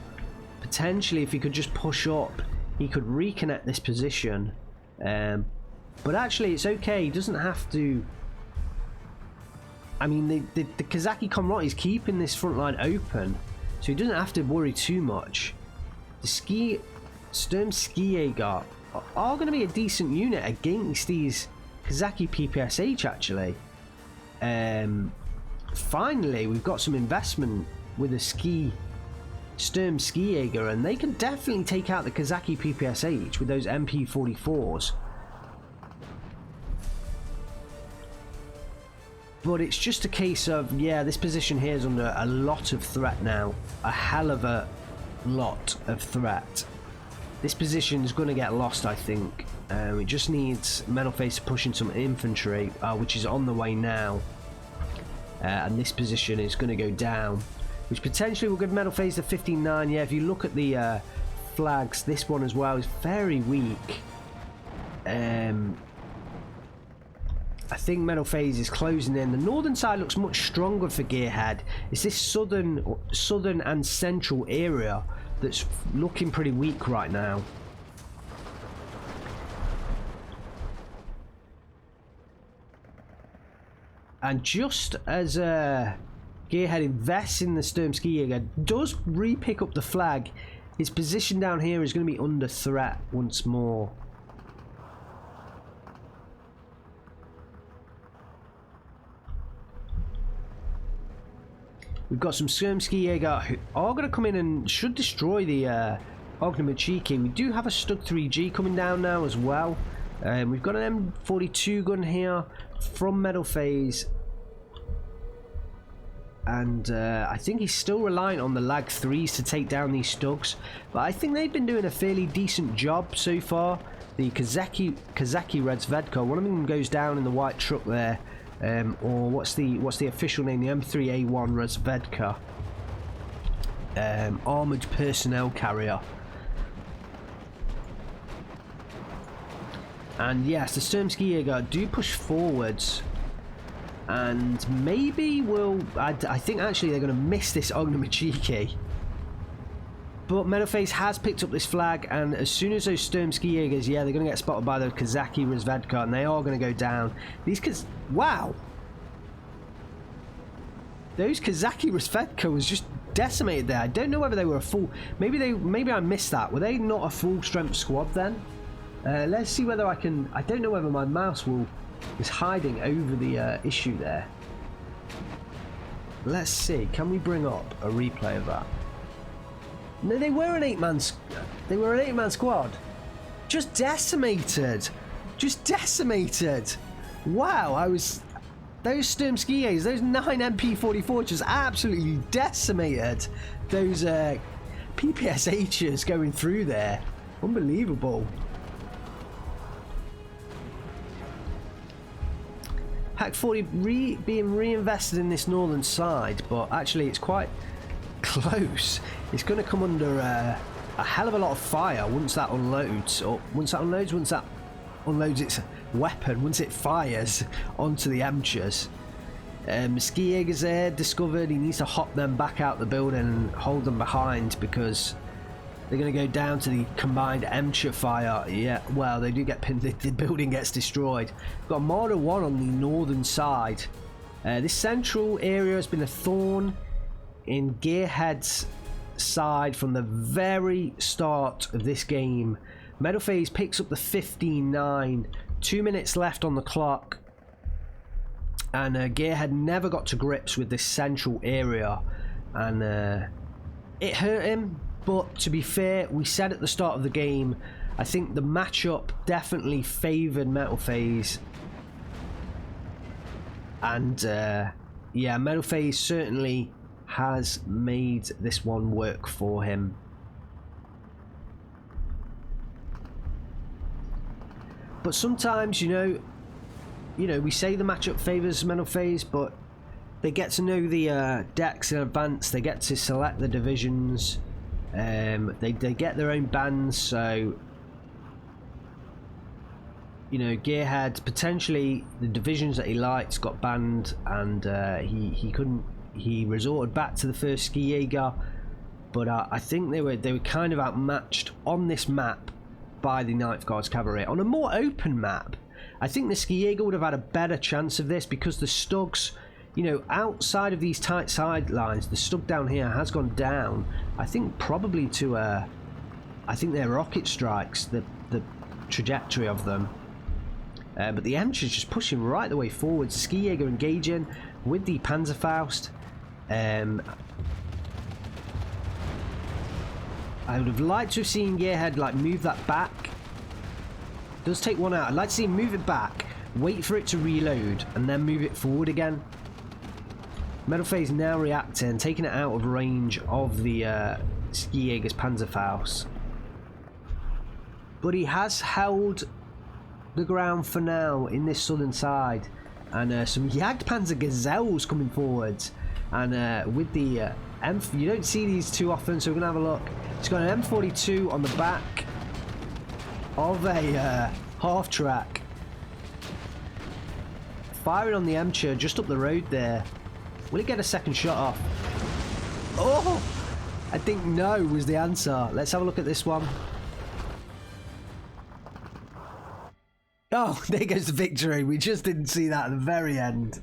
Potentially, if he could just push up, he could reconnect this position. But actually, it's okay. He doesn't have to I mean, the Kazaki Comrade is keeping this front line open, so he doesn't have to worry too much. The Sturm Skijäger are going to be a decent unit against these Kazaki PPSH, actually. Finally, we've got some investment with the Sturm Skijäger, and they can definitely take out the Kazaki PPSH with those MP44s. But it's just a case of, yeah, this position here is under a lot of threat now. A hell of a lot of threat. This position is going to get lost, I think. It just needs Metalphase to push in some infantry, which is on the way now. And this position is going to go down, which potentially will give Metalphase the 15-9. Yeah, if you look at the flags, this one as well is very weak. I think Metalphase is closing in. The northern side looks much stronger for Gearhead. It's this southern and central area that's looking pretty weak right now. And just as Gearhead invests in the Sturm Skijäger, does re-pick up the flag, his position down here is going to be under threat once more. We've got some Sturm Skijäger who are going to come in and should destroy the Ognamachiki. We do have a Stug 3G coming down now as well. We've got an M42 gun here from Metalphase. And I think he's still reliant on the Lag 3s to take down these Stugs. But I think they've been doing a fairly decent job so far. The Kazaki Redzvedka, one of them goes down in the white truck there. Or what's the official name? The M3A1 Redzvedka. Armoured personnel carrier. And yes, the Sturm Skijäger do push forwards. And maybe I think actually they're going to miss this Ognamachiki. But Metalphase has picked up this flag, and as soon as those Sturm Skijägers, yeah, they're going to get spotted by the Kazaki Redzvedka, and they are going to go down. Wow! Those Kazaki Redzvedka was just decimated there. I don't know whether they were a full... Maybe I missed that. Were they not a full strength squad then? Let's see whether I can... I don't know whether my mouse is hiding over the issue there. Let's see. Can we bring up a replay of that? No, they were an 8-man. They were an 8-man squad. Just decimated. Just decimated. Wow, those Sturm Skijägers, those 9 MP44 just absolutely decimated those PPSHs going through there. Unbelievable. Hack 40 being reinvested in this northern side, but actually it's quite close. It's going to come under a hell of a lot of fire once that unloads, once that unloads its weapon, once it fires onto the Emchers. Skijäger's there, discovered. He needs to hop them back out the building and hold them behind because they're going to go down to the combined Emcher fire. Yeah, well, they do get pinned. The building gets destroyed. We've got Marder 1 on the northern side. This central area has been a thorn in Gearhead's side from the very start of this game. Metalphase picks up the 15-9. 2 minutes left on the clock. And Gearhead never got to grips with this central area. And it hurt him. But to be fair, we said at the start of the game, I think the matchup definitely favoured Metalphase. And yeah, Metalphase certainly has made this one work for him. But sometimes, you know, we say the matchup favours Metalphase, but they get to know the decks in advance. They get to select the divisions. They get their own bans, so you know, Gearhead potentially the divisions that he liked got banned, and he couldn't. He resorted back to the first Skijäger, but I think they were kind of outmatched on this map by the 9th Guards Cavalry. On a more open map, I think the Skijäger would have had a better chance of this because the Stugs, you know, outside of these tight sidelines, the stug down here has gone down. I think probably to I think they're rocket strikes, the trajectory of them. But the Emch is just pushing right the way forward. Ski Jäger engaging with the Panzerfaust. I would have liked to have seen Gearhead like move that back. Does take one out. I'd like to see him move it back, wait for it to reload, and then move it forward again. Metalphase now reacting, taking it out of range of the Ski Jäger's Panzerfaust. But he has held the ground for now in this southern side. And some Jagdpanzer Gazelles coming forwards. And with the you don't see these too often, so we're going to have a look. It's got an M42 on the back of a half-track. Firing on the Emcher just up the road there. Will it get a second shot off? Oh! I think no was the answer. Let's have a look at this one. Oh, there goes the victory. We just didn't see that at the very end.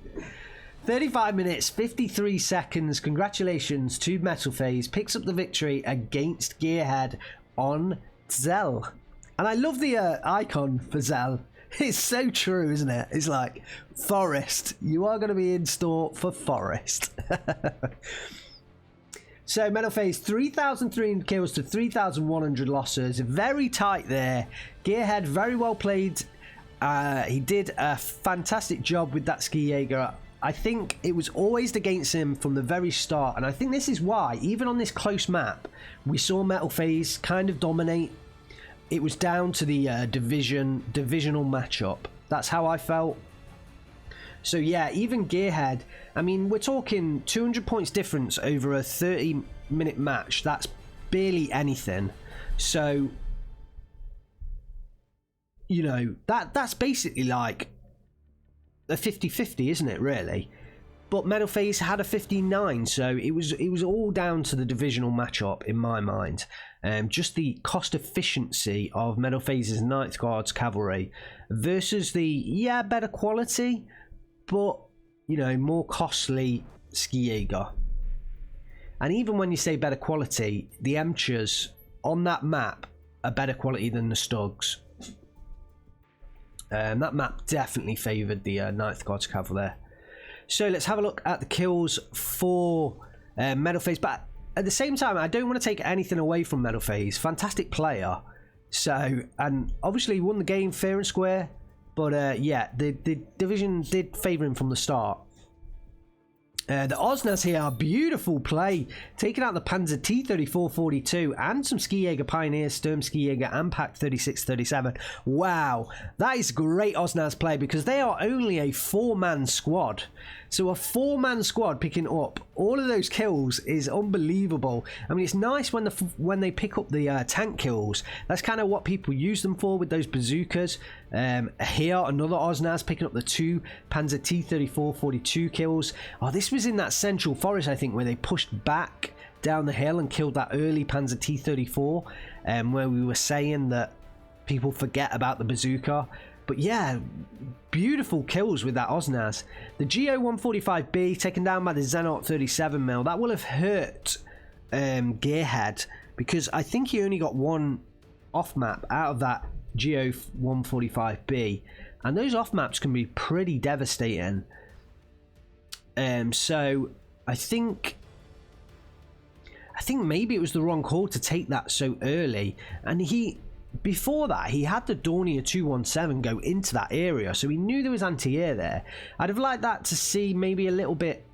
35 minutes, 53 seconds. Congratulations to Metalphase. Picks up the victory against Gearhead on Zell. And I love the icon for Zell. It's so true, isn't it? It's like, Forest. You are going to be in store for Forest. So, Metalphase, 3,300 kills to 3,100 losses. Very tight there. Gearhead, very well played. He did a fantastic job with that Ski Jäger. I think it was always against him from the very start, and I think this is why, even on this close map, we saw Metalphase kind of dominate. It was down to the divisional matchup. That's how I felt. So yeah, even Gearhead, I mean, we're talking 200 points difference over a 30-minute match. That's barely anything. So, you know, that's basically like a 50-50, isn't it, really? But Metalphase had a 59, so it was all down to the divisional matchup in my mind. Just the cost efficiency of Metalphase's Ninth Guards cavalry versus the better quality, but you know, more costly Ski Jäger. And even when you say better quality, the Emchers on that map are better quality than the Stugs. That map definitely favoured the Ninth Guards cavalry there. So let's have a look at the kills for Metalphase. But at the same time, I don't want to take anything away from Metalphase. Fantastic player. So, and obviously won the game fair and square. But yeah, the division did favour him from the start. The Osnas here, beautiful play, taking out the Panzer T-34-42 and some Ski Jäger Pioneers, Sturm Ski Jäger and Pack 36-37. Wow, that is great Osnas play because they are only a 4-man squad. So a 4-man squad picking up all of those kills is unbelievable. I mean, it's nice when they pick up the tank kills. That's kind of what people use them for with those bazookas. Here, another Osnas picking up the 2 Panzer T-34-42 kills. Oh, this was in that central forest, I think, where they pushed back down the hill and killed that early Panzer T-34, where we were saying that people forget about the bazooka. But yeah, beautiful kills with that Osnas. The GO-145B taken down by the Zenot 37mm. That will have hurt Gearhead because I think he only got one off map out of that GO-145B, and those off maps can be pretty devastating. So I think maybe it was the wrong call to take that so early, and before that, he had the Dornier 217 go into that area, so he knew there was anti-air there. I'd have liked that to see maybe a little bit.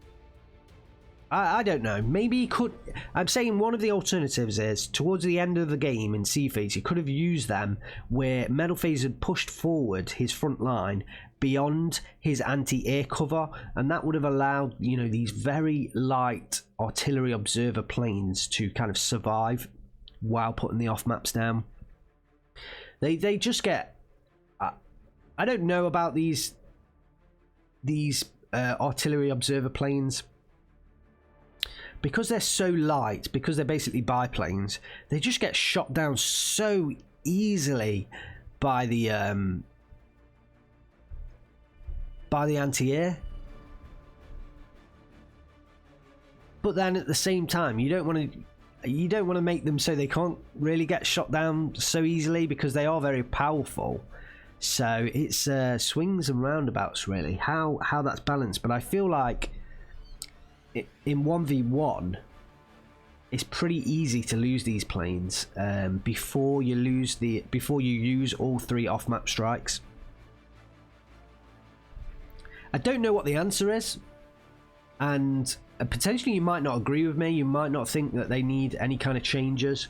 I don't know. Maybe he could. I'm saying one of the alternatives is towards the end of the game in C-Phase, he could have used them where Metalphase had pushed forward his front line beyond his anti-air cover, and that would have allowed, you know, these very light artillery observer planes to kind of survive while putting the off maps down. They just get. I don't know about these artillery observer planes. Because they're so light, because they're basically biplanes, they just get shot down so easily by the anti-air. but then at the same time, you don't want to make them so they can't really get shot down so easily, because they are very powerful. So it's swings and roundabouts really how that's balanced. But I feel like in 1v1 it's pretty easy to lose these planes before you use all 3 off-map strikes. I don't know what the answer is, and potentially you might not agree with me. You might not think that they need any kind of changes,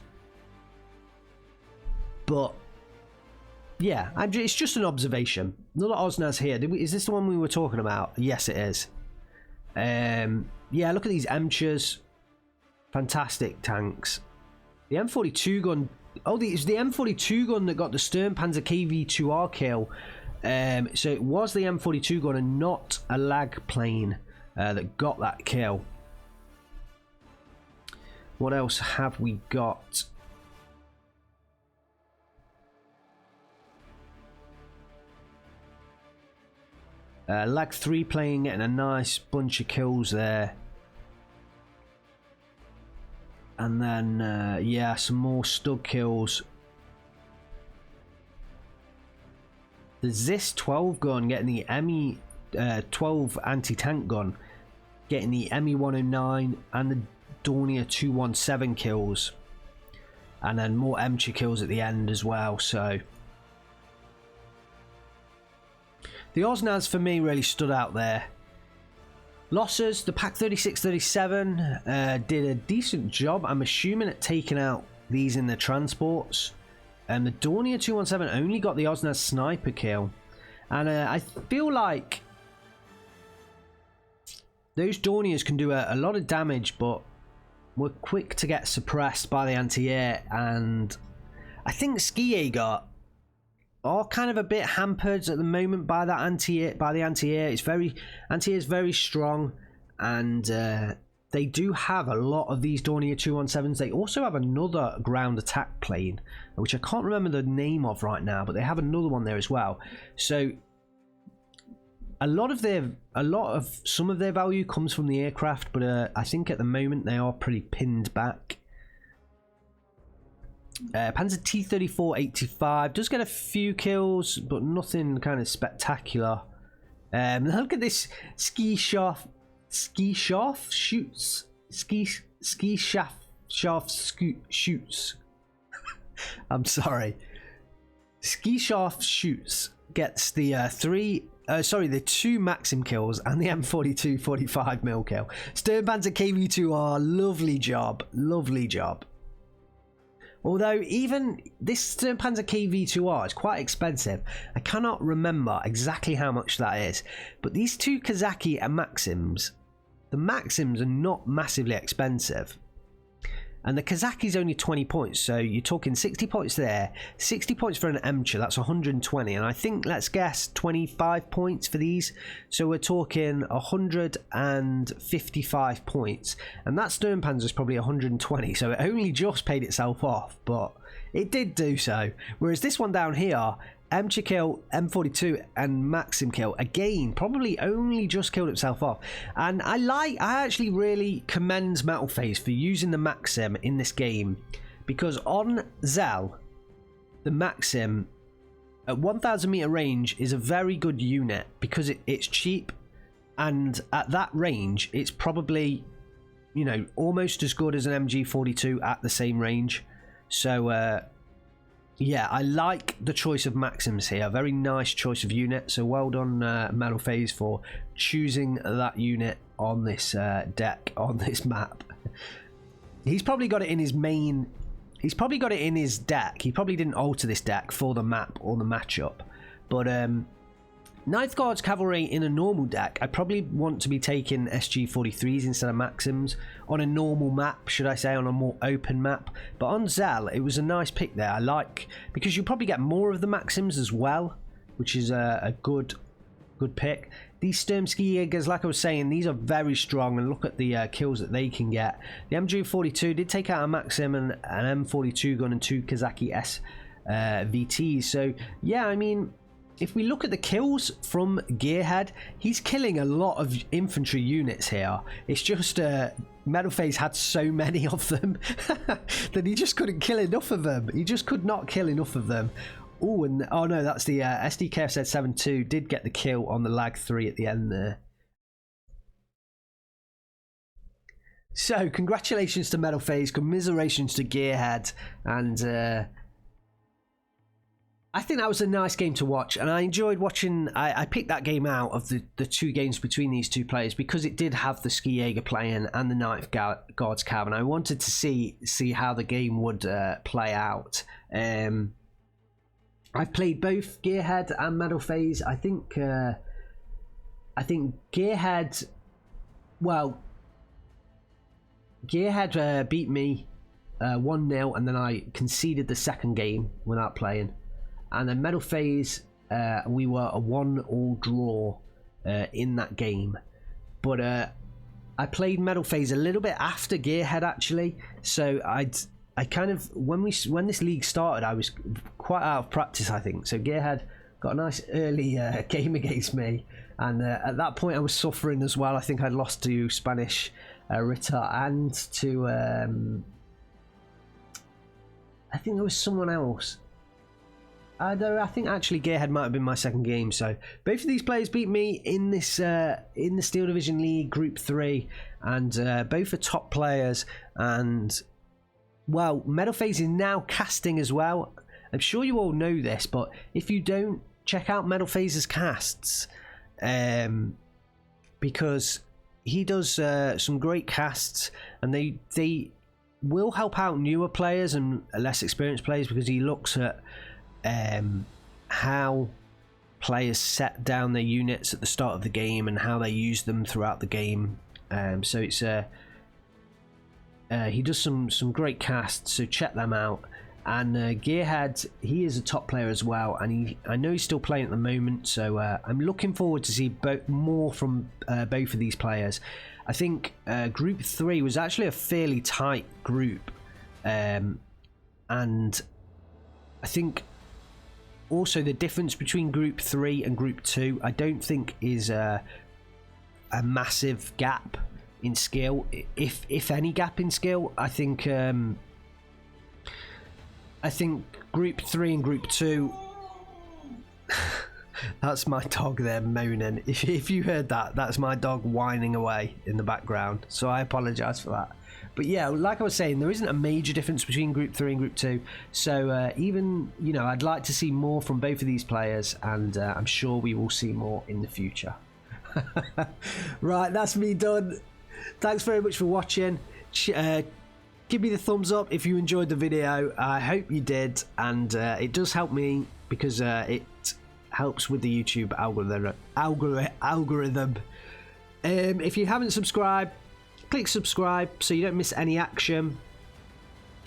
but yeah, it's just an observation. Another Osnaz here. Is this the one we were talking about? Yes, it is. Yeah, look at these Emchers. Fantastic tanks. The M42 gun. Oh, it's the M42 gun that got the Sturmpanzer KV-2R kill. So it was the M42 gun and not a lag plane that got that kill. What else have we got? Lag 3 plane getting a nice bunch of kills there. And then, yeah, some more Stug kills. The Zis 12 gun getting the ME 12 anti-tank gun, getting the ME 109 and the Dornier 217 kills. And then more Emcher kills at the end as well, so... The Osnaz for me really stood out there. Losses, the Pak 36-37 did a decent job, I'm assuming, at taking out these in the transports. And the Dornier 217 only got the Osnaz sniper kill. And I feel like those Dorniers can do a lot of damage, but were quick to get suppressed by the anti-air. And I think Ski-Jaeger are kind of a bit hampered at the moment by that anti-air. Anti-air is very strong, and they do have a lot of these Dornier 217s. They also have another ground attack plane, which I can't remember the name of right now, but they have another one there as well. So some of their value comes from the aircraft, but I think at the moment they are pretty pinned back. Panzer T-34-85 does get a few kills, but nothing kind of spectacular. Look at this ski shaft shoots. I'm sorry. Ski shaft shoots gets the 2 Maxim kills and the M42 45mm kill. Sturmpanzer KV-2R, lovely job. Although even this Sturmpanzer KV-2R is quite expensive. I cannot remember exactly how much that is. But these 2 Kazaki and Maxims, the Maxims are not massively expensive. And the Kazaki's only 20 points, so you're talking 60 points there, 60 points for an Emcher, that's 120, and I think, let's guess, 25 points for these, so we're talking 155 points, and that Sturmpanzer is probably 120, so it only just paid itself off, but it did do so. Whereas this one down here, Emcher kill, M42 and Maxim kill, again probably only just killed itself off. And I actually really commend Metalphase for using the Maxim in this game, because on Zell the Maxim at 1000 meter range is a very good unit, because it's cheap, and at that range it's probably, you know, almost as good as an MG42 at the same range. So yeah, I like the choice of Maxims here. Very nice choice of unit. So well done, Metalphase, for choosing that unit on this deck, on this map. He's probably got it in his main... He's probably got it in his deck. He probably didn't alter this deck for the map or the matchup. But Ninth Guards Cavalry in a normal deck, I probably want to be taking SG-43s instead of Maxims on a normal map, should I say, on a more open map. But on Zell, it was a nice pick there. I like, because you probably get more of the Maxims as well, which is a good pick. These Sturm Ski-Jaegers, like I was saying, these are very strong, and look at the kills that they can get. The MG42 did take out a Maxim and an M42 gun and 2 Kazaki SVTs. So yeah, I mean, if we look at the kills from Gearhead, he's killing a lot of infantry units here. It's just Metalphase had so many of them that he just couldn't kill enough of them. He just could not kill enough of them. Oh, and oh no, that's the SDKF 72 did get the kill on the lag 3 at the end there. So congratulations to Metalphase, commiserations to Gearhead, and I think that was a nice game to watch, and I enjoyed watching. I picked that game out of the 2 games between these 2 players because it did have the Ski Jaeger playing and the Knight of Guards cab, and I wanted to see how the game would play out. I've played both Gearhead and Metalphase. I think Gearhead, well, Gearhead beat me 1-0, and then I conceded the second game without playing. And then Metalphase, we were a 1-1 draw in that game. But I played Metalphase a little bit after Gearhead actually. So I kind of when this league started, I was quite out of practice, I think. So Gearhead got a nice early game against me, and at that point I was suffering as well. I think I'd lost to Spanish Ritter and to I think there was someone else. I think actually Gearhead might have been my second game. So both of these players beat me in this in the Steel Division League Group 3, and both are top players. And well, Metalphase is now casting as well. I'm sure you all know this, but if you don't, check out Metalphase's casts, because he does some great casts, and they will help out newer players and less experienced players, because he looks at how players set down their units at the start of the game and how they use them throughout the game. So it's he does some great casts, so check them out. And Gearhead, he is a top player as well, and I know he's still playing at the moment, so I'm looking forward to see more from both of these players. I think Group 3 was actually a fairly tight group, and I think also the difference between Group 3 and Group 2 I don't think is a massive gap in skill, if any gap in skill. I think Group 3 and Group 2 that's my dog there moaning. If you heard that, that's my dog whining away in the background, so I apologize for that. But yeah, like I was saying, there isn't a major difference between Group 3 and Group 2. So even, you know, I'd like to see more from both of these players, and I'm sure we will see more in the future. Right, that's me done. Thanks very much for watching. Give me the thumbs up if you enjoyed the video. I hope you did, and it does help me, because it helps with the YouTube algorithm. If you haven't subscribed, click subscribe so you don't miss any action,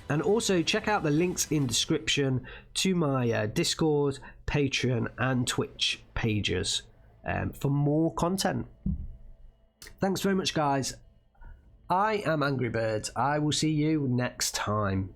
and also check out the links in description to my Discord, Patreon and Twitch pages for more content. Thanks very much, guys. I am Angry Bird. I will see you next time.